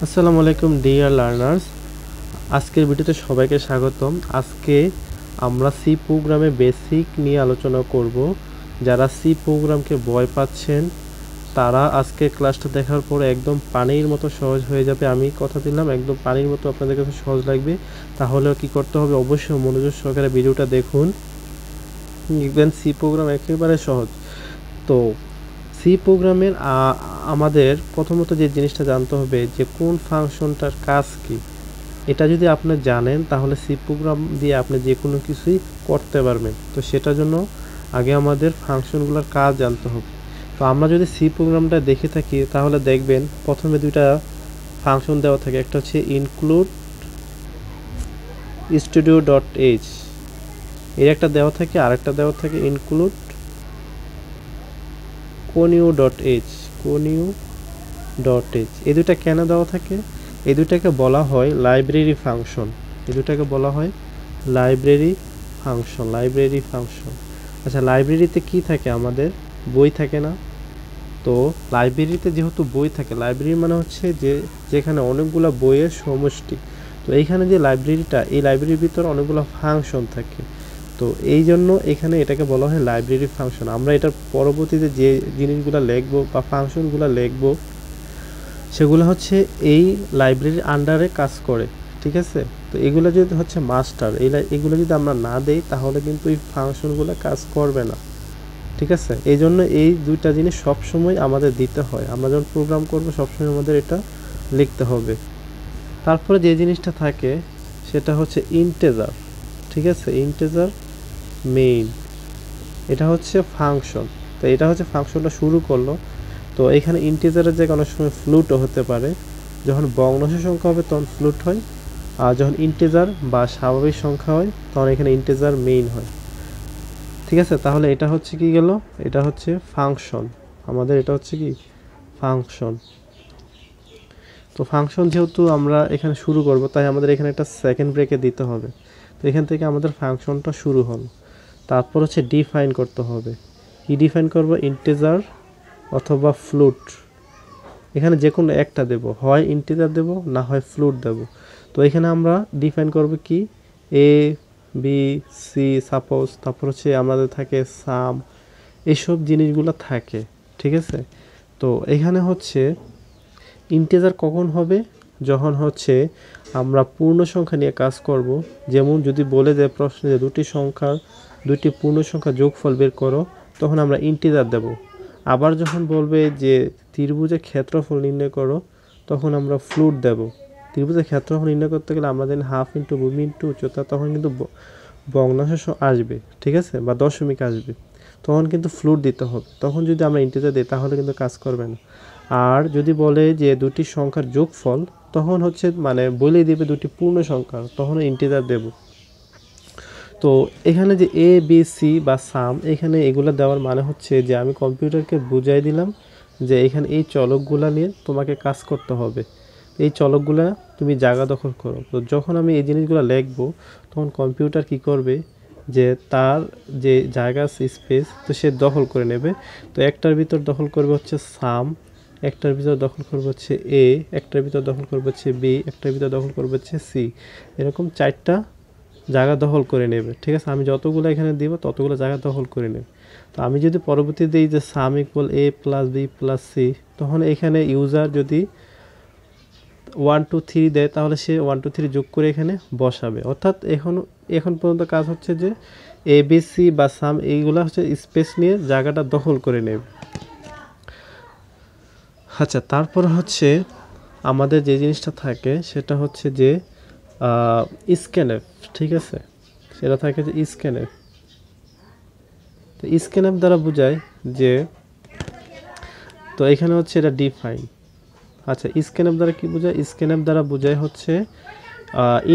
আসসালামু আলাইকুম dear learners. আজকের ভিডিওতে সবাইকে স্বাগতম। আজকে আমরা সি প্রোগ্রামে বেসিক নিয়ে আলোচনা করব। যারা সি প্রোগ্রামকে ভয় পাচ্ছেন তারা আজকে ক্লাসটা দেখার পর একদম পানির মতো সহজ হয়ে যাবে। আমি কথা দিলাম একদম পানির মতো আপনাদের কাছে সহজ লাগবে। তাহলেও কি করতে হবে, অবশ্যই মনোযোগ সহকারে ভিডিওটা দেখুন। দেখবেন সি প্রোগ্রাম একেবারে সহজ। তো সি প্রোগ্রামের আমাদের প্রথমত যে জিনিসটা জানতে হবে যে কোন ফাংশনটার কাজ কি। এটা যদি আপনি জানেন তাহলে সি প্রোগ্রাম দিয়ে আপনি যে কোনো কিছুই করতে পারবেন। তো সেটার জন্য আগে আমাদের ফাংশনগুলোর কাজ জানতে হবে। তো আমরা যদি সি প্রোগ্রামটা দেখে থাকি তাহলে দেখবেন প্রথমে দুইটা ফাংশন দেওয়া থাকে, একটা হচ্ছে ইনক্লুড স্টুডিও ডট এইচ, এর একটা দেওয়া থাকে, আরেকটা দেওয়া থাকে ইনক্লুড কোনিউ ডট এইচ। এই দুইটা কেন দেওয়া থাকে? এই দুইটাকে বলা হয় লাইব্রেরি ফাংশন। Library function. আচ্ছা, লাইব্রেরিতে কি থাকে? আমাদের বই থাকে না? তো লাইব্রেরিতে যেহেতু বই থাকে, লাইব্রেরি মানে হচ্ছে যে যেখানে অনেকগুলো বইয়ের সমষ্টি। তো এইখানে যে লাইব্রেরিটা, এই লাইব্রেরির ভিতরে অনেকগুলো ফাংশন থাকে। তো এই জন্য এখানে এটাকে বলা হয় লাইব্রেরি ফাংশন। আমরা এটার পরবর্তীতে যে জিনিসগুলো লিখবো বা ফাংশনগুলো লিখবো সেগুলো হচ্ছে এই লাইব্রেরির আন্ডারে কাজ করে, ঠিক আছে? তো এগুলো যদি হচ্ছে মাস্টার, এগুলো যদি আমরা না দেই তাহলে কিন্তু এই ফাংশনগুলো কাজ করবে না, ঠিক আছে? এই জন্য এই দুইটা জিনিস সবসময় আমাদের দিতে হয়। আমরা যখন প্রোগ্রাম করবো সবসময় আমাদের এটা লিখতে হবে। তারপরে যে জিনিসটা থাকে সেটা হচ্ছে ইন্টেজার, ঠিক আছে? ইন্টেজার মেইন, এটা হচ্ছে ফাংশন। তো এটা হচ্ছে ফাংশনটা শুরু করলো। তো এখানে ইন্টিজারের জায়গায় অনেক সময় ফ্লুটও হতে পারে। যখন ভগ্নাংশ সংখ্যা হবে তখন ফ্লুট হয়, আর যখন ইন্টিজার বা স্বাভাবিক সংখ্যা হয় তখন এখানে ইন্টিজার মেইন হয়, ঠিক আছে? তাহলে এটা হচ্ছে কি গেল, এটা হচ্ছে ফাংশন। আমাদের এটা হচ্ছে কি ফাংশন। তো ফাংশন যেহেতু আমরা এখানে শুরু করব তাই আমাদের এখানে একটা সেকেন্ড ব্রেকে দিতে হবে। তো এখান থেকে আমাদের ফাংশনটা শুরু হলো। তারপর হচ্ছে ডিফাইন করতে হবে। কি ডিফাইন করব? ইন্টিজার অথবা ফ্লুট। এখানে যে কোনো একটা দেব, হয় ইন্টিজার দেব না হয় ফ্লুট দেব। তো এখানে আমরা ডিফাইন করব কি এ বি সি সাপোজ, তারপর হচ্ছে আমাদের থাকে সাম, এইসব জিনিসগুলো থাকে, ঠিক আছে? তো এখানে হচ্ছে ইন্টিজার কখন হবে? যখন হচ্ছে আমরা পূর্ণ সংখ্যা নিয়ে কাজ করব। যেমন যদি বলে দেয় প্রশ্নে যে দুইটি পূর্ণ সংখ্যা যোগফল বের করো, তখন আমরা ইন্টিজার দেব। আবার যখন বলবে যে ত্রিভুজের ক্ষেত্রফল নির্ণয় করো, তখন আমরা ফ্লুট দেব। ত্রিভুজের ক্ষেত্রফল নির্ণয় করতে গেলে আমরা জানি হাফ ইন্টু ভূমি ইন্টু উচ্চতা, তখন কিন্তু ভগ্নাংশ আসবে, ঠিক আছে? বা দশমিক আসবে, তখন কিন্তু ফ্লুট দিতে হবে। তখন যদি আমরা ইন্টিজার দিই তাহলে কিন্তু কাজ করবে না। আর যদি বলে যে দুটি সংখ্যার যোগফল, তখন হচ্ছে মানে বলেই দিবে দুটি পূর্ণ সংখ্যা, তখন ইন্টিজার দেব। তো এখানে যে এ বি সি বা সাম, এখানে এগুলো দেওয়ার মানে হচ্ছে যে আমি কম্পিউটারকে বুঝাই দিলাম যে এখানে এই চলকগুলা নিয়ে তোমাকে কাজ করতে হবে, এই চলকগুলা তুমি জায়গা দখল করো। তো যখন আমি এই জিনিসগুলো লিখবো তখন কম্পিউটার কি করবে, যে তার যে জায়গা স্পেস তো সে দখল করে নেবে। তো একটার ভিতর দখল করবে হচ্ছে সাম, একটার ভিতর দখল করবে হচ্ছে এ, একটার ভিতর দখল করবে হচ্ছে বি, একটার ভিতর দখল করবে হচ্ছে সি। এরকম 4টা জায়গা দখল করে নেবে, ঠিক আছে? আমি যতগুলো এখানে দিব ততগুলো জায়গা দখল করে নেবে। তো আমি যদি পরবর্তী দিই যে সাম ইকুয়াল এ প্লাস বি প্লাস সি, তখন এখানে ইউজার যদি 1 2 3 দেয় তাহলে সে 1 2 3 যোগ করে এখানে বসাবে। অর্থাৎ এখন পর্যন্ত কাজ হচ্ছে যে এ বি সি বা সাম এইগুলা হচ্ছে স্পেস নিয়ে জায়গাটা দখল করে নেবে। আচ্ছা, তারপর হচ্ছে আমাদের যে জিনিসটা থাকে সেটা হচ্ছে যে স্ক্যানএফ, ঠিক আছে? সেটা থাকে যে স্ক্যানএফ। তো স্ক্যানএফ দ্বারা বোঝায় যে, তো এখানে হচ্ছে এটা ডিফাইন। আচ্ছা, স্ক্যানএফ দ্বারা কি বোঝায়? স্ক্যানএফ দ্বারা বোঝায় হচ্ছে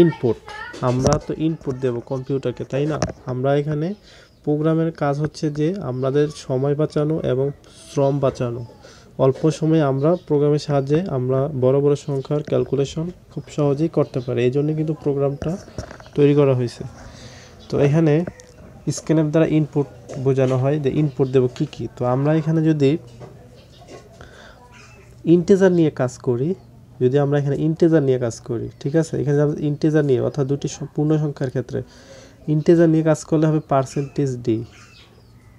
ইনপুট। আমরা তো ইনপুট দেব কম্পিউটারকে, তাই না? আমরা এখানে প্রোগ্রামের কাজ হচ্ছে যে আমাদের সময় বাঁচানো এবং শ্রম বাঁচানো। অল্প সময়ে আমরা প্রোগ্রামের সাহায্যে আমরা বড় বড় সংখ্যার ক্যালকুলেশন খুব সহজেই করতে পারি। এই জন্য কিন্তু প্রোগ্রামটা তৈরি করা হয়েছে। তো এখানে স্ক্যানএফ দ্বারা ইনপুট বোঝানো হয় যে ইনপুট দেব কি কি। তো আমরা এখানে যদি ইন্টিজার নিয়ে কাজ করি যদি আমরা এখানে ইন্টিজার নিয়ে কাজ করি, ঠিক আছে, এখানে ইন্টিজার নিয়ে অর্থাৎ দুটি পূর্ণ সংখ্যার ক্ষেত্রে ইন্টিজার নিয়ে কাজ করলে হবে পার্সেন্টেজ ডি।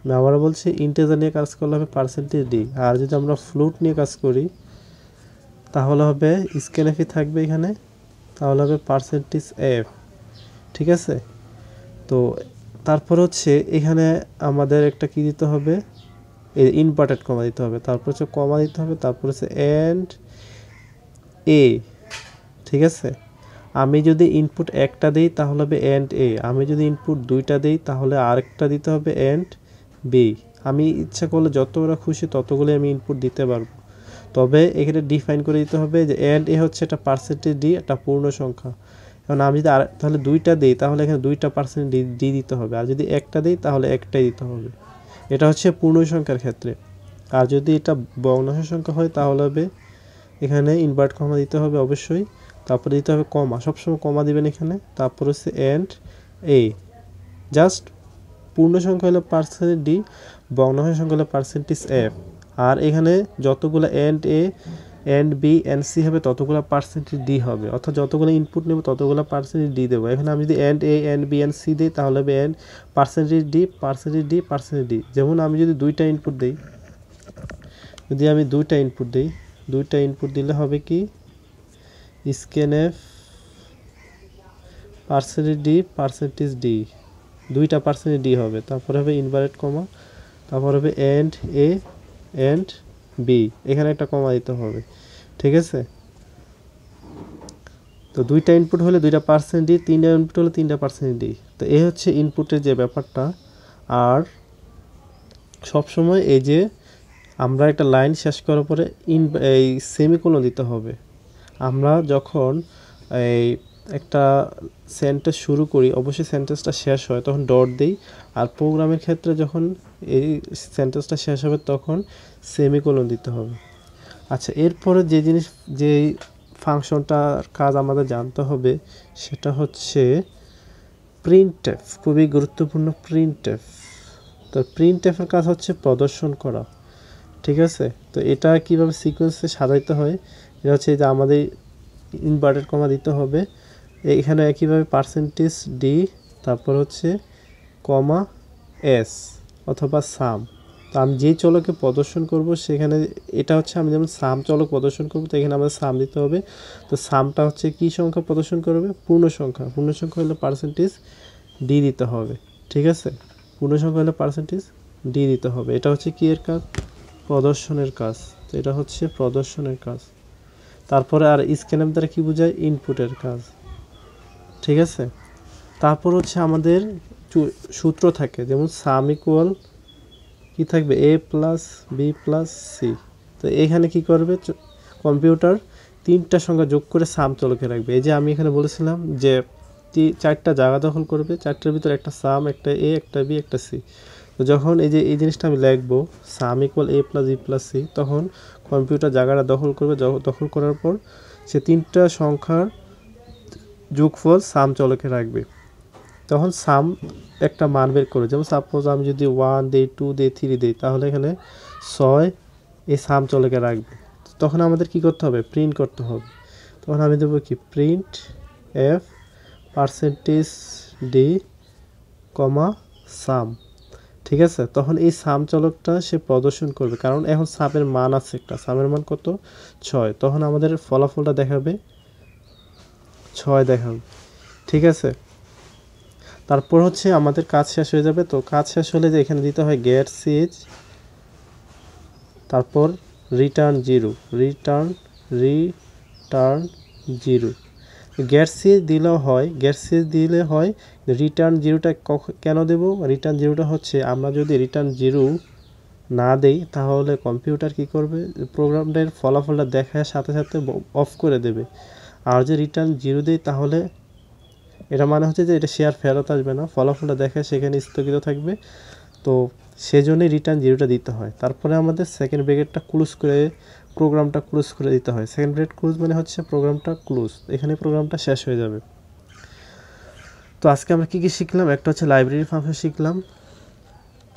আমি আবারও বলছি, ইন্টিজার নিয়ে কাজ করলে হবে পার্সেন্টেজ ডি। আর যদি আমরা ফ্লুট নিয়ে কাজ করি তাহলে হবে স্ক্যানএফই থাকবে এখানে, তাহলে হবে পার্সেন্টেজ এফ, ঠিক আছে। তো তারপর হচ্ছে এখানে আমাদের একটা কি দিতে হবে, এই ইনভার্টেড কমা দিতে হবে, তারপর হচ্ছে কমা দিতে হবে, তারপর হচ্ছে এন্ড এ, ঠিক আছে। আমি যদি ইনপুট একটা দিই তাহলে হবে এন্ড এ, আমি যদি ইনপুট দুইটা দিই তাহলে আরেকটা দিতে হবে এন্ড বি। আমি ইচ্ছা করলে যতগুলো খুশি ততগুলো আমি ইনপুট দিতে পারবো, তবে এখানে ডিফাইন করে দিতে হবে যে এন্ড এ হচ্ছে একটা পার্সেন্টেজ ডি, একটা পূর্ণ সংখ্যা। এখন আমি যদি তাহলে দুইটা দিই তাহলে এখানে দুইটা পার্সেন্ট ডি দিতে হবে, আর যদি একটা দিই তাহলে একটাই দিতে হবে। এটা হচ্ছে পূর্ণ সংখ্যার ক্ষেত্রে। আর যদি এটা ভগ্নাংশ সংখ্যা হয় তাহলে হবে এখানে ইনভার্ট কমা দিতে হবে অবশ্যই, তারপরে দিতে হবে কমা, সবসময় কমা দিবেন এখানে, তারপর হচ্ছে এন্ড এ। জাস্ট পূর্ণ সংখ্যা হলো পার্সেন্টেজ ডি, ভগ্নাংশ সংখ্যা হলো পার্সেন্টেজ এফ। আর এখানে যতগুলো and A and B and C হবে ততগুলো পার্সেন্টেজ ডি হবে, অর্থাৎ যতগুলো ইনপুট নেব ততগুলো পার্সেন্টেজ ডি দেবো। এখানে আমি যদি and A and B and C দিই তাহলে হবে and percentage D percentage D percentage D. যেমন আমি যদি দুইটা ইনপুট দিই, যদি আমি দুইটা ইনপুট দিলে হবে কি স্ক্যানএফ পার্সেন্টেজ ডি, দুইটা পার্সেন্টেজ ডি হবে, তারপরে হবে ইনভার্টেড কমা, তারপর হবে এন্ড এ এন্ড বি, এখানে একটা কমা দিতে হবে, ঠিক আছে। তো দুইটা ইনপুট হলে দুইটা পার্সেন্ট ডি, তিনটা ইনপুট হলে তিনটা পার্সেন্ট ডি। তো এই হচ্ছে ইনপুটের যে ব্যাপারটা। আর সবসময় এই যে আমরা একটা লাইন শেষ করার পরে এই সেমিকোলন দিতে হবে। আমরা যখন এই একটা সেন্টেন্স শুরু করি অবশ্যই সেন্টেন্সটা শেষ হয় তখন ডট দিই, আর প্রোগ্রামের ক্ষেত্রে যখন এই সেন্টেন্সটা শেষ হবে তখন সেমিকোলন দিতে হবে। আচ্ছা, এরপরে যে ফাংশনটার কাজ আমাদের জানতে হবে সেটা হচ্ছে প্রিন্টএফ, খুবই গুরুত্বপূর্ণ প্রিন্টএফ। তো প্রিন্টএফের কাজ হচ্ছে প্রদর্শন করা, ঠিক আছে। তো এটা কিভাবে সিকোয়েন্সে সাজাইতে হয়, এটা হচ্ছে যে আমাদের ইনভার্টেড কমা দিতে হবে, এখানে একইভাবে পার্সেন্টেজ ডি, তারপর হচ্ছে কমা এস অথবা সাম। তো আমি যেই চলকে প্রদর্শন করব সেখানে এটা হচ্ছে আমি যেমন সাম চলক প্রদর্শন করব, তো এখানে আমাদের সাম দিতে হবে। তো সামটা হচ্ছে কি সংখ্যা প্রদর্শন করবে, পূর্ণ সংখ্যা হলে পার্সেন্টেজ ডি দিতে হবে, ঠিক আছে। পূর্ণ সংখ্যা হলে পার্সেন্টেজ ডি দিতে হবে। এটা হচ্ছে কি এর কাজ, প্রদর্শনের কাজ। তো এটা হচ্ছে প্রদর্শনের কাজ। তারপরে আর স্ক্যানএফ দ্বারা কি বোঝায়, ইনপুটের কাজ, ঠিক আছে। তারপর হচ্ছে আমাদের সূত্র থাকে, যেমন সাম ইকুয়াল কি থাকবে এ প্লাস বি প্লাস সি। তো এখানে কি করবে কম্পিউটার, তিনটা সংখ্যা যোগ করে সাম চলকে রাখবে। এই যে আমি এখানে বলেছিলাম যে চারটা জায়গা দখল করবে, চারটার ভিতরে একটা সাম, একটা এ, একটা বি, একটা সি। তো যখন এই জিনিসটা আমি লিখবো সাম ইকুয়াল এ প্লাস বি প্লাস সি, তখন কম্পিউটার জায়গাটা দখল করবে, দখল করার পর সে তিনটা সংখ্যার যোগফল সাম চলকে রাখবে। তখন সাম একটা মান বের করে, যেমন সাপোজ আমি যদি 1 দিই, 2 দিই, 3 দিই, তাহলে এখানে 6 এই সাম চলকে রাখবে। তখন আমাদের কি করতে হবে, প্রিন্ট করতে হবে। তখন আমি দেবো কি প্রিন্ট এফ পার্সেন্টেজ ডি কমা সাম, ঠিক আছে। তখন এই সাম চলকটা সে প্রদর্শন করবে, কারণ এখন সামের মান আছে একটা, সামের মান কত 6, তখন আমাদের ফলাফলটা দেখাবে 6 দেখাবে, ঠিক আছে। তারপর হচ্ছে আমাদের কাজ শেষ হয়ে যাবে। তো কাজ শেষ হলে যে এখানে দিতে হয় গেট সিজ, তারপর রিটার্ন জিরো, রিটার্ন জিরো। গেট সিজ দিলেও হয়, রিটার্ন জিরোটা কেন দেব, রিটার্ন জিরোটা হচ্ছে আমরা যদি রিটার্ন জিরো না দেই তাহলে কম্পিউটার কি করবে, প্রোগ্রামটার ফলাফলটা দেখার সাথে সাথে অফ করে দেবে। আর যে রিটার্ন জিরো দেই তাহলে এটা মানে হচ্ছে যে এটা শেয়ার ফেরত আসবে না, ফলাফলটা দেখে সেখানে স্থগিত থাকবে। তো সেজন্যই রিটার্ন জিরোটা দিতে হয়। তারপরে আমাদের সেকেন্ড ব্র্যাকেটটা ক্লোজ করে প্রোগ্রামটা ক্লোজ করে দিতে হয়। সেকেন্ড ব্র্যাকেট ক্লোজ মানে হচ্ছে প্রোগ্রামটা ক্লোজ, এখানে প্রোগ্রামটা শেষ হয়ে যাবে। তো আজকে আমরা কি শিখলাম, একটা হচ্ছে লাইব্রেরি ফাংশন শিখলাম,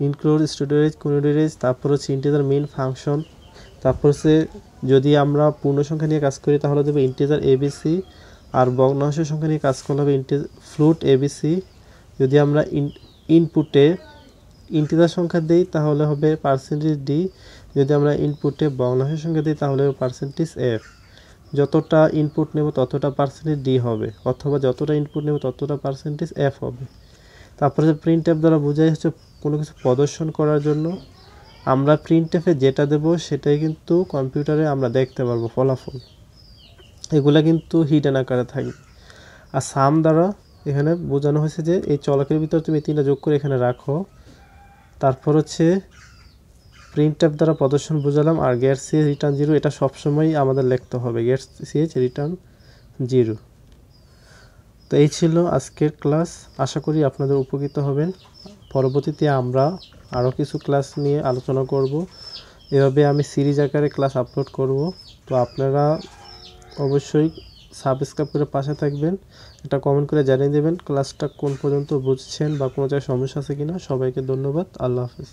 ইনক্লুড, স্টোরেজ, কোনোরেজ, তারপর হচ্ছে ইন্টিজার মেইন ফাংশন, তারপর হচ্ছে যদি আমরা পূর্ণ সংখ্যা নিয়ে কাজ করি তাহলে দেবো ইন্টিজার এবিসি, আর ভগ্নাংশ সংখ্যা নিয়ে কাজ করলে হবে ফ্লুট এবিসি। যদি আমরা ইনপুটে ইন্টিজার সংখ্যা দিই তাহলে হবে পার্সেন্টেজ ডি, যদি আমরা ইনপুটে ভগ্নাংশ সংখ্যা দিই তাহলে হবে পার্সেন্টেজ এফ। যতটা ইনপুট নেব ততটা পার্সেন্টেজ ডি হবে, অথবা যতটা ইনপুট নেব ততটা পার্সেন্টেজ এফ হবে। তারপরে প্রিন্ট এফ দ্বারা বোঝাই হচ্ছে কোনো কিছু প্রদর্শন করার জন্য আমরা প্রিন্ট এফে যেটা দেব সেটাই কিন্তু কম্পিউটারে আমরা দেখতে পারবো ফলাফল, এগুলা কিন্তু হিডেন আকারে থাকবে। আর সাম দ্বারা এখানে বোঝানো হয়েছে যে এই চলকের ভিতর তুমি 3টা যোগ করে এখানে রাখো। তারপর হচ্ছে প্রিন্ট এফ দ্বারা প্রদর্শন বোঝালাম। আর গেট সিএচ রিটার্ন 0 এটা সবসময় আমাদের লিখতে হবে, গেট সিএচ রিটার্ন 0। তো এই ছিল আজকের ক্লাস, আশা করি আপনাদের উপকৃত হবেন। পরবর্তীতে আমরা আরও কিছু ক্লাস নিয়ে আলোচনা করব, এভাবে আমি সিরিজ আকারে ক্লাস আপলোড করব। তো আপনারা অবশ্যই সাবস্ক্রাইব করে পাশে থাকবেন, এটা কমেন্ট করে জানিয়ে দেবেন ক্লাসটা কোন পর্যন্ত বুঝছেন বা কোনো জায়গায় সমস্যা আছে কিনা। সবাইকে ধন্যবাদ, আল্লাহ হাফেজ।